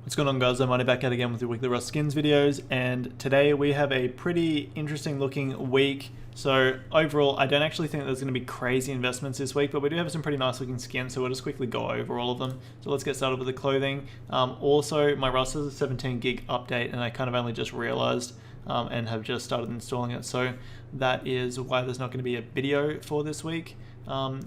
What's going on, guys? I'm Money back out again with the weekly Rust skins videos, and today we have a pretty interesting looking week. So overall, I don't actually think there's going to be crazy investments this week, but we do have some pretty nice looking skins, so we'll just quickly go over all of them. So let's get started with the clothing. Also, my Rust has a 17 gig update, and I kind of only just realized and have just started installing it. So that is why there's not going to be a video for this week.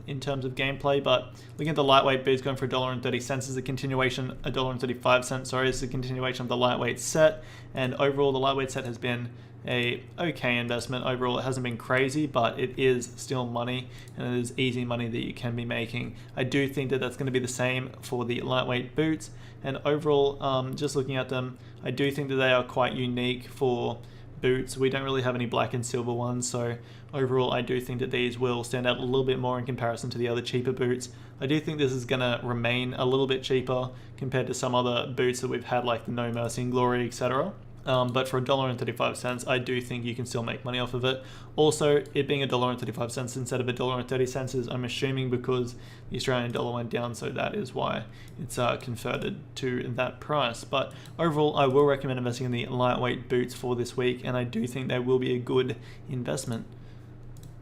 In terms of gameplay, but looking at the lightweight boots going for $1.30 is a continuation, $1.35, sorry, is a continuation of the lightweight set, and overall the lightweight set has been a okay investment. Overall it hasn't been crazy, but it is still money, and it is easy money that you can be making. I do think that that's going to be the same for the lightweight boots, and overall just looking at them, I do think that they are quite unique for boots. We don't really have any black and silver ones, so overall I do think that these will stand out a little bit more in comparison to the other cheaper boots. I do think this is going to remain a little bit cheaper compared to some other boots that we've had, like the No Mercy and Glory, etc. But for $1.35, I do think you can still make money off of it. Also, it being $1.35 instead of $1.30 is, I'm assuming, because the Australian dollar went down, so that is why it's converted to that price. But overall, I will recommend investing in the lightweight boots for this week, and I do think they will be a good investment.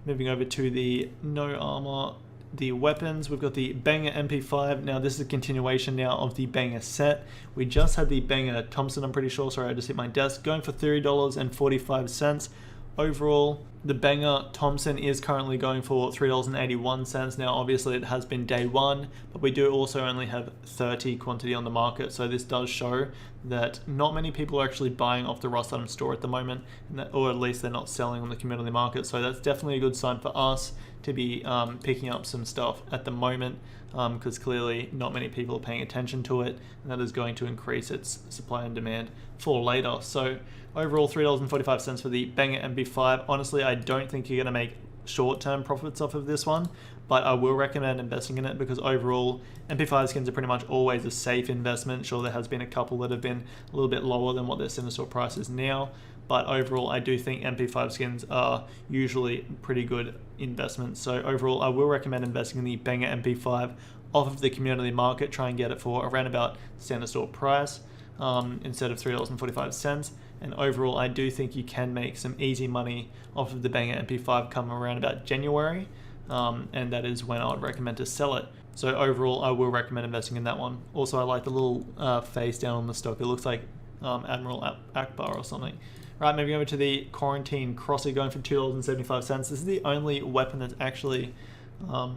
Moving over to the no armor, the weapons, we've got the Banger MP5. Now this is a continuation now of the Banger set. We just had the Banger Thompson, I'm pretty sure, sorry I just hit my desk, going for $30.45. Overall, the Banger Thompson is currently going for $3.81. Now obviously it has been day one, but we do also only have 30 quantity on the market, so this does show that not many people are actually buying off the Rust store at the moment, or at least they're not selling on the community market, so that's definitely a good sign for us to be picking up some stuff at the moment, because clearly not many people are paying attention to it, and that is going to increase its supply and demand for later. So overall, $3.45 for the Banger MP5. Honestly, I don't think you're going to make short-term profits off of this one, but I will recommend investing in it because overall MP5 skins are pretty much always a safe investment. Sure, there has been a couple that have been a little bit lower than what their center store price is now, but overall I do think MP5 skins are usually pretty good investments. So overall I will recommend investing in the Banger MP5 off of the community market. Try and get it for around about standard store price instead of $3.45. And overall I do think you can make some easy money off of the Banger MP5 come around about January, and that is when I would recommend to sell it. So overall I will recommend investing in that one. Also, I like the little face down on the stock. It looks like Admiral Akbar or something. Right, moving over to the Quarantine Crossy going for $2.75. This is the only weapon that's actually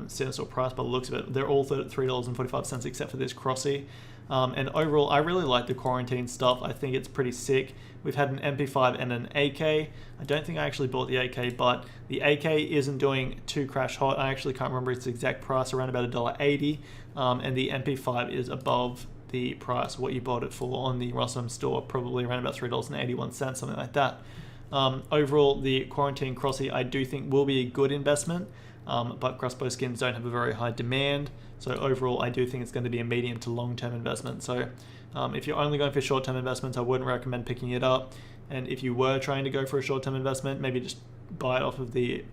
standard store price by the looks of it. They're all $3.45 except for this Crossy. And overall, I really like the Quarantine stuff. I think it's pretty sick. We've had an MP5 and an AK. I don't think I actually bought the AK, but the AK isn't doing too crash hot. I actually can't remember its exact price, around about $1.80. And the MP5 is above the price what you bought it for on the Rust store, probably around about $3.81, something like that. Overall, the Quarantine Crossy I do think will be a good investment, but crossbow skins don't have a very high demand, so overall I do think it's going to be a medium to long-term investment. So if you're only going for short-term investments, I wouldn't recommend picking it up, and if you were trying to go for a short-term investment, maybe just buy it off of the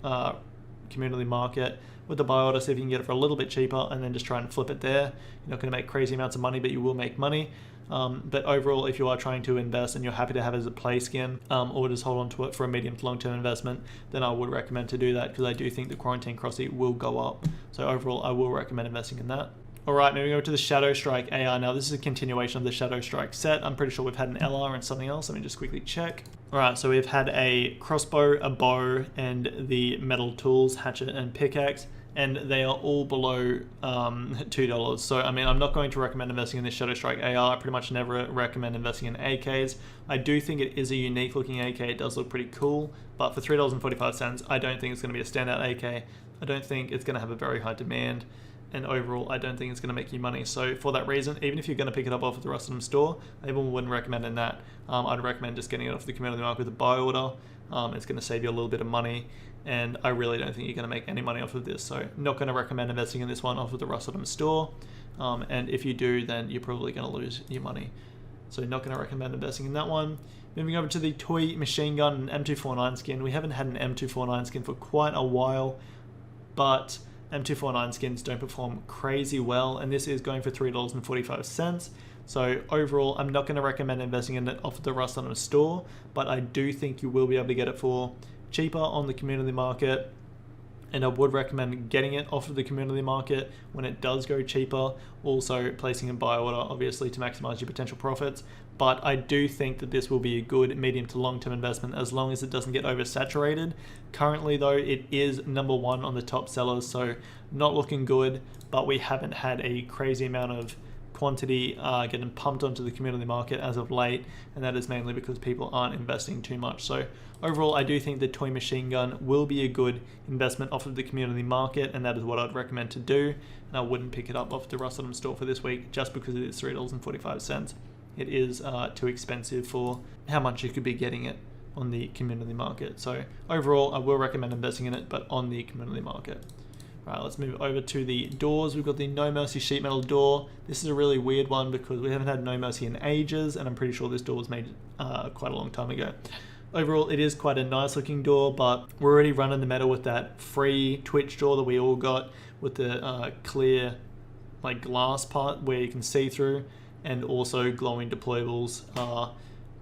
community market with the buy order, see if you can get it for a little bit cheaper, and then just try and flip it there. You're not going to make crazy amounts of money, but you will make money. But overall, if you are trying to invest and you're happy to have it as a play skin, or just hold on to it for a medium to long-term investment, then I would recommend to do that, because I do think the Quarantine Crossy will go up. So overall, I will recommend investing in that. Alright, moving over to the Shadow Strike AR. Now this is a continuation of the Shadow Strike set. I'm pretty sure we've had an LR and something else. Let me just quickly check. Alright, so we've had a crossbow, a bow, and the metal tools, hatchet and pickaxe, and they are all below $2. So I mean, I'm not going to recommend investing in this Shadow Strike AR. I pretty much never recommend investing in AKs. I do think it is a unique looking AK. It does look pretty cool, but for $3.45, I don't think it's going to be a standout AK. I don't think it's going to have a very high demand, and overall I don't think it's going to make you money. So for that reason, even if you're going to pick it up off of the Rust store, I even wouldn't recommend in that. I'd recommend just getting it off the community market with a buy order. It's going to save you a little bit of money, and I really don't think you're going to make any money off of this, so not going to recommend investing in this one off of the Rust store. And if you do, then you're probably going to lose your money, so not going to recommend investing in that one. Moving over to the Toy Machine Gun and M249 skin. We haven't had an M249 skin for quite a while, but M249 skins don't perform crazy well, and this is going for $3.45. So overall, I'm not going to recommend investing in it off of the Rust-On store, but I do think you will be able to get it for cheaper on the community market. And I would recommend getting it off of the community market when it does go cheaper. Also placing in buy order, obviously, to maximize your potential profits. But I do think that this will be a good medium to long-term investment as long as it doesn't get oversaturated. Currently though, it is #1 on the top sellers, so not looking good, but we haven't had a crazy amount of quantity getting pumped onto the community market as of late, and that is mainly because people aren't investing too much. So overall, I do think the toy machine gun will be a good investment off of the community market, and that is what I'd recommend to do. And I wouldn't pick it up off the Rust-On store for this week just because it is $3.45. It is too expensive for how much you could be getting it on the community market. So overall, I will recommend investing in it, but on the community market. Right, let's move over to the doors. We've got the No Mercy sheet metal door. This is a really weird one because we haven't had No Mercy in ages, and I'm pretty sure this door was made quite a long time ago. Overall, it is quite a nice looking door, but we're already running the metal with that free Twitch door that we all got with the clear like glass part where you can see through, and also glowing deployables are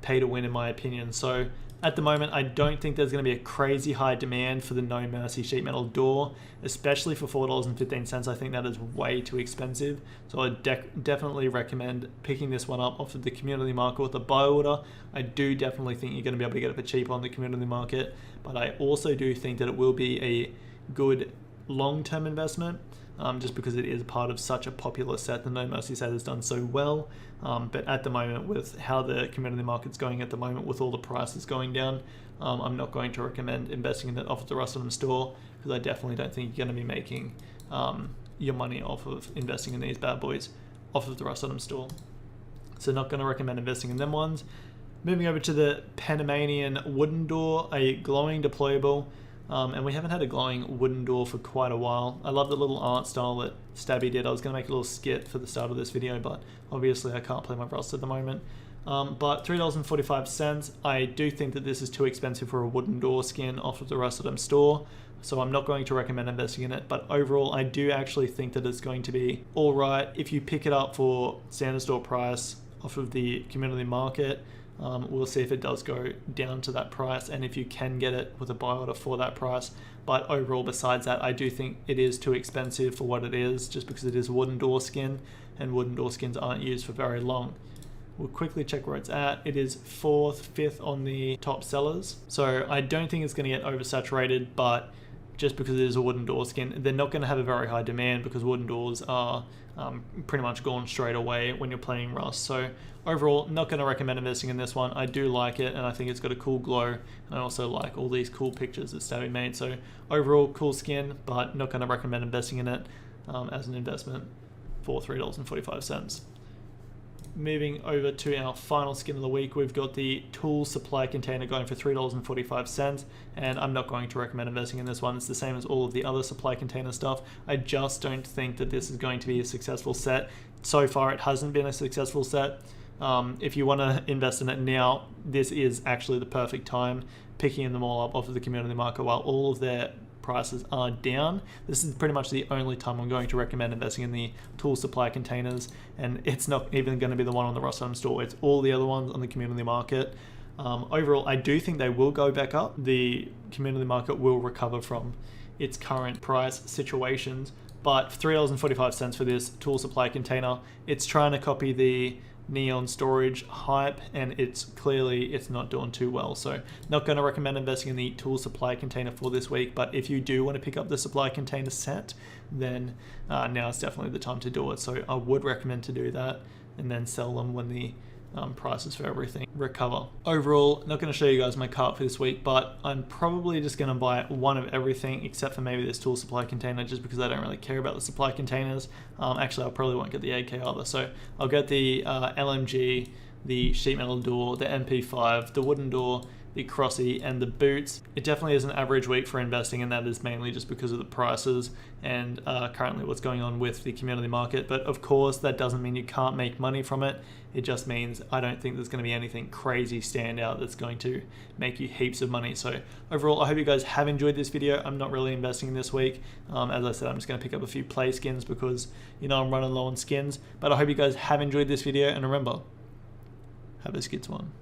pay to win in my opinion. So at the moment, I don't think there's going to be a crazy high demand for the No Mercy sheet metal door, especially for $4.15. I think that is way too expensive. So I definitely recommend picking this one up off of the community market with a buy order. I do definitely think you're going to be able to get it for cheaper on the community market, but I also do think that it will be a good long-term investment. Just because it is part of such a popular set. The No Mercy set has done so well, but at the moment, with how the community market's going at the moment, with all the prices going down, I'm not going to recommend investing in it off of the Rust-On store, because I definitely don't think you're going to be making your money off of investing in these bad boys off of the Rust-On store. So not going to recommend investing in them ones. Moving over to the Panamanian wooden door, a glowing deployable. And we haven't had a glowing wooden door for quite a while. I love the little art style that Stabby did. I was going to make a little skit for the start of this video, but obviously I can't play my Rust at the moment. But $3.45, I do think that this is too expensive for a wooden door skin off of the Rust-On store, so I'm not going to recommend investing in it. But overall, I do actually think that it's going to be alright if you pick it up for standard store price off of the community market. We'll see if it does go down to that price, and if you can get it with a buy order for that price. But overall, besides that, I do think it is too expensive for what it is, just because it is a wooden door skin, and wooden door skins aren't used for very long. We'll quickly check where it's at. It is 4th, 5th on the top sellers. So I don't think it's going to get oversaturated, but just because it is a wooden door skin, they're not going to have a very high demand because wooden doors are pretty much gone straight away when you're playing Rust. So overall, not going to recommend investing in this one. I do like it, and I think it's got a cool glow, and I also like all these cool pictures that Stabby made. So overall, cool skin, but not going to recommend investing in it as an investment for $3.45. Moving over to our final skin of the week, we've got the tool supply container going for $3.45, and I'm not going to recommend investing in this one. It's the same as all of the other supply container stuff. I just don't think that this is going to be a successful set. So far, it hasn't been a successful set. If you want to invest in it now, this is actually the perfect time, picking them all up off of the community market while all of their prices are down. This is pretty much the only time I'm going to recommend investing in the tool supply containers, and it's not even going to be the one on the Rust-On store. It's all the other ones on the community market. Overall, I do think they will go back up. The community market will recover from its current price situations, but $3.45 for this tool supply container, it's trying to copy the neon storage hype, and it's not doing too well. So not going to recommend investing in the tool supply container for this week, but if you do want to pick up the supply container set, then now is definitely the time to do it. So I would recommend to do that and then sell them when the prices for everything recover. Overall, not going to show you guys my cart for this week, but I'm probably just going to buy one of everything except for maybe this tool supply container, just because I don't really care about the supply containers. Actually, I probably won't get the AK either, so I'll get the LMG, the sheet metal door, the MP5, the wooden door, the Crossy, and the boots. It definitely is an average week for investing, and that is mainly just because of the prices and currently what's going on with the community market. But of course, that doesn't mean you can't make money from it. It just means I don't think there's going to be anything crazy standout that's going to make you heaps of money. So overall, I hope you guys have enjoyed this video. I'm not really investing this week. As I said, I'm just going to pick up a few play skins because, you know, I'm running low on skins. But I hope you guys have enjoyed this video, and remember, have a skits one.